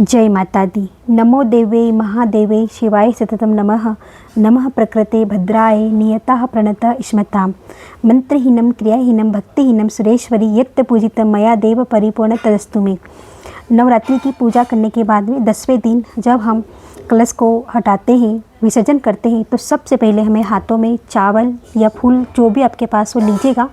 जय माता दी। नमो देवे महादेवे शिवाय सततं नमः। नमः प्रकृते भद्राय नियताः प्रणतः स्मताम्। मंत्रहीनं क्रियाहीनं भक्तिहीनं सुरेश्वरी यत् पूजितं मया देव परिपूर्ण तदस्तु मे। नवरात्रि की पूजा करने के बाद में 10वें दिन जब हम कलश को हटाते हैं, विसर्जन करते हैं, तो सबसे पहले हमें हाथों में चावल या फूल जो भी आपके पास हो लीजिएगा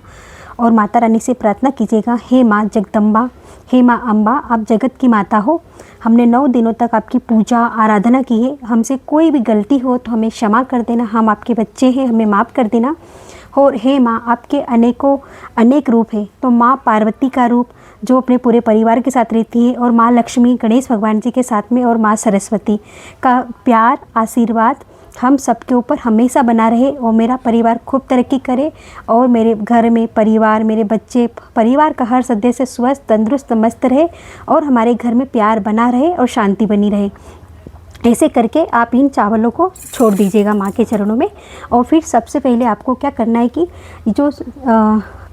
और माता रानी से प्रार्थना कीजिएगा, हे माँ जगदम्बा, हे माँ अम्बा, आप जगत की माता हो। हमने 9 दिनों तक आपकी पूजा आराधना की है, हमसे कोई भी गलती हो तो हमें क्षमा कर देना, हम आपके बच्चे हैं, हमें माफ़ कर देना। और हे माँ, आपके अनेक रूप है, तो माँ पार्वती का रूप जो अपने पूरे परिवार के साथ रहती है, और माँ लक्ष्मी गणेश भगवान जी के साथ में, और माँ सरस्वती का प्यार आशीर्वाद हम सबके ऊपर हमेशा बना रहे, और मेरा परिवार खूब तरक्की करे, और मेरे घर में परिवार, मेरे बच्चे, परिवार का हर सदस्य स्वस्थ तंदुरुस्त मस्त रहे, और हमारे घर में प्यार बना रहे और शांति बनी रहे। ऐसे करके आप इन चावलों को छोड़ दीजिएगा माँ के चरणों में। और फिर सबसे पहले आपको क्या करना है कि जो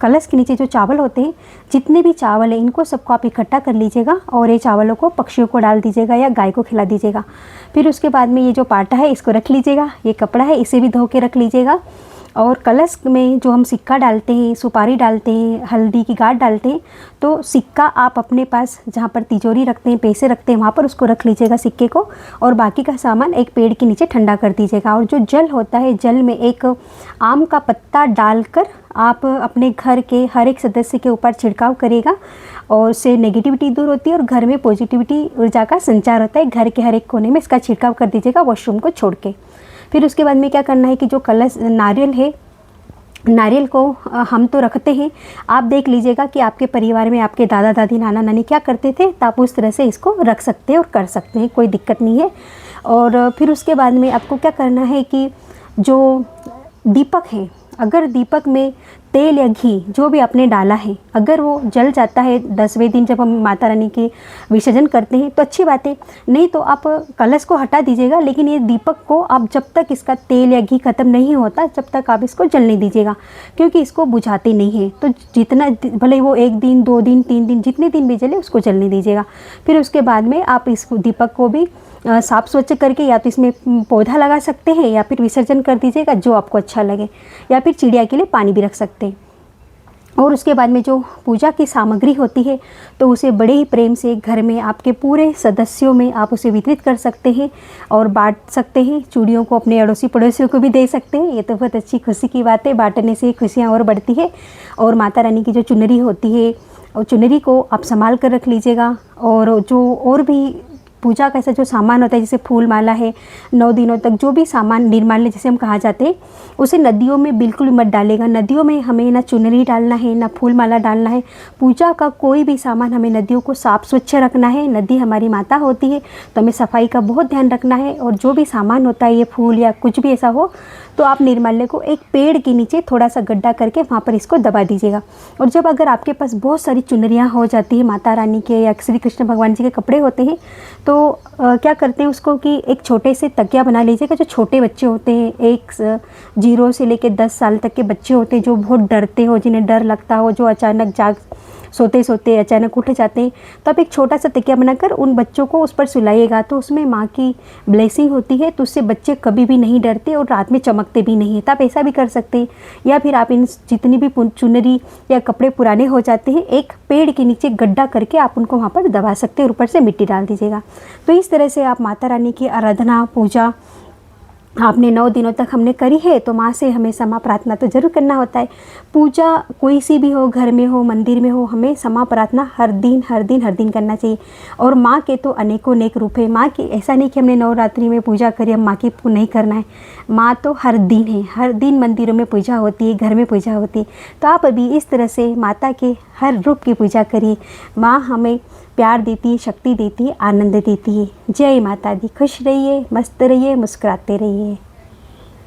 कलश के नीचे जो चावल होते हैं, जितने भी चावल हैं, इनको सबको आप इकट्ठा कर लीजिएगा, और ये चावलों को पक्षियों को डाल दीजिएगा या गाय को खिला दीजिएगा। फिर उसके बाद में ये जो पाटा है इसको रख लीजिएगा, ये कपड़ा है इसे भी धो के रख लीजिएगा। और कलश में जो हम सिक्का डालते हैं, सुपारी डालते हैं, हल्दी की गांठ डालते हैं, तो सिक्का आप अपने पास जहाँ पर तिजोरी रखते हैं, पैसे रखते हैं, वहाँ पर उसको रख लीजिएगा सिक्के को, और बाकी का सामान एक पेड़ के नीचे ठंडा कर दीजिएगा। और जो जल होता है, जल में एक आम का पत्ता डालकर आप अपने घर के हर एक सदस्य के ऊपर छिड़काव करेगा, और उससे नेगेटिविटी दूर होती है और घर में पॉजिटिविटी ऊर्जा का संचार होता है। घर के हर एक कोने में इसका छिड़काव कर दीजिएगा, वॉशरूम को छोड़ के। फिर उसके बाद में क्या करना है कि जो कलश नारियल है, नारियल को हम तो रखते हैं, आप देख लीजिएगा कि आपके परिवार में आपके दादा दादी नाना नानी क्या करते थे, तो आप उस तरह से इसको रख सकते हैं और कर सकते हैं, कोई दिक्कत नहीं है। और फिर उसके बाद में आपको क्या करना है कि जो दीपक है, अगर दीपक में तेल या घी जो भी आपने डाला है, अगर वो जल जाता है 10वें दिन जब हम माता रानी के विसर्जन करते हैं, तो अच्छी बात है, नहीं तो आप कलश को हटा दीजिएगा। लेकिन ये दीपक को आप जब तक इसका तेल या घी ख़त्म नहीं होता, जब तक आप इसको जलने दीजिएगा, क्योंकि इसको बुझाते नहीं हैं। तो जितना भले वो 1 दिन 2 दिन 3 दिन जितने दिन भी जले उसको जलने दीजिएगा। फिर उसके बाद में आप इस दीपक को भी साफ़ स्वच्छ करके या तो इसमें पौधा लगा सकते हैं, या फिर विसर्जन कर दीजिएगा जो आपको अच्छा लगे, या फिर चिड़िया के लिए पानी भी रख सकते हैं। और उसके बाद में जो पूजा की सामग्री होती है, तो उसे बड़े ही प्रेम से घर में आपके पूरे सदस्यों में आप उसे वितरित कर सकते हैं और बांट सकते हैं। चूड़ियों को अपने अड़ोसी पड़ोसियों को भी दे सकते हैं। ये तो बहुत अच्छी खुशी की बात है, बांटने से खुशियाँ और बढ़ती है। और माता रानी की जो चुनरी होती है, और चुनरी को आप संभाल कर रख लीजिएगा। और जो और भी पूजा का ऐसा जो सामान होता है, जैसे फूल माला है, 9 दिनों तक जो भी सामान निर्माल्य जिसे हम कहा जाते हैं, उसे नदियों में बिल्कुल मत डालेगा। नदियों में हमें ना चुनरी डालना है, ना फूल माला डालना है। पूजा का कोई भी सामान हमें नदियों को साफ स्वच्छ रखना है। नदी हमारी माता होती है, तो हमें सफाई का बहुत ध्यान रखना है। और जो भी सामान होता है, ये फूल या कुछ भी ऐसा हो, तो आप निर्माल्य को एक पेड़ के नीचे थोड़ा सा गड्ढा करके वहाँ पर इसको दबा दीजिएगा। और जब अगर आपके पास बहुत सारी चुनरियाँ हो जाती है माता रानी के या श्री कृष्ण भगवान जी के कपड़े होते हैं, तो क्या करते हैं उसको कि एक छोटे से तकिया बना लीजिएगा। जो छोटे बच्चे होते हैं, 0 से लेकर 10 साल तक के बच्चे होते हैं, जो बहुत डरते हो, जिन्हें डर लगता हो, जो अचानक सोते सोते अचानक उठ जाते हैं, तो आप एक छोटा सा तकिया बनाकर उन बच्चों को उस पर सुलाइएगा। तो उसमें माँ की ब्लेसिंग होती है, तो उससे बच्चे कभी भी नहीं डरते और रात में चमकते भी नहीं है। तो आप ऐसा भी कर सकते हैं। या फिर आप इन जितनी भी चुनरी या कपड़े पुराने हो जाते हैं, एक पेड़ के नीचे गड्ढा करके आप उनको वहाँ पर दबा सकते हैं और ऊपर से मिट्टी डाल दीजिएगा। तो इस तरह से आप माता रानी की आराधना पूजा आपने 9 दिनों तक हमने करी है, तो माँ से हमें क्षमा प्रार्थना तो ज़रूर करना होता है। पूजा कोई सी भी हो, घर में हो, मंदिर में हो, हमें क्षमा प्रार्थना हर दिन करना चाहिए। और माँ के तो अनेक रूप है। माँ की ऐसा नहीं कि हमने नवरात्रि में पूजा करी, हम माँ की नहीं करना है। माँ तो हर दिन है, हर दिन मंदिरों में पूजा होती है, घर में पूजा होती है। तो आप अभी इस तरह से माता के हर रूप की पूजा करिए। माँ हमें प्यार देती है, शक्ति देती है, आनंद देती है। जय माता दी। खुश रहिए, मस्त रहिए, मुस्कुराते रहिए।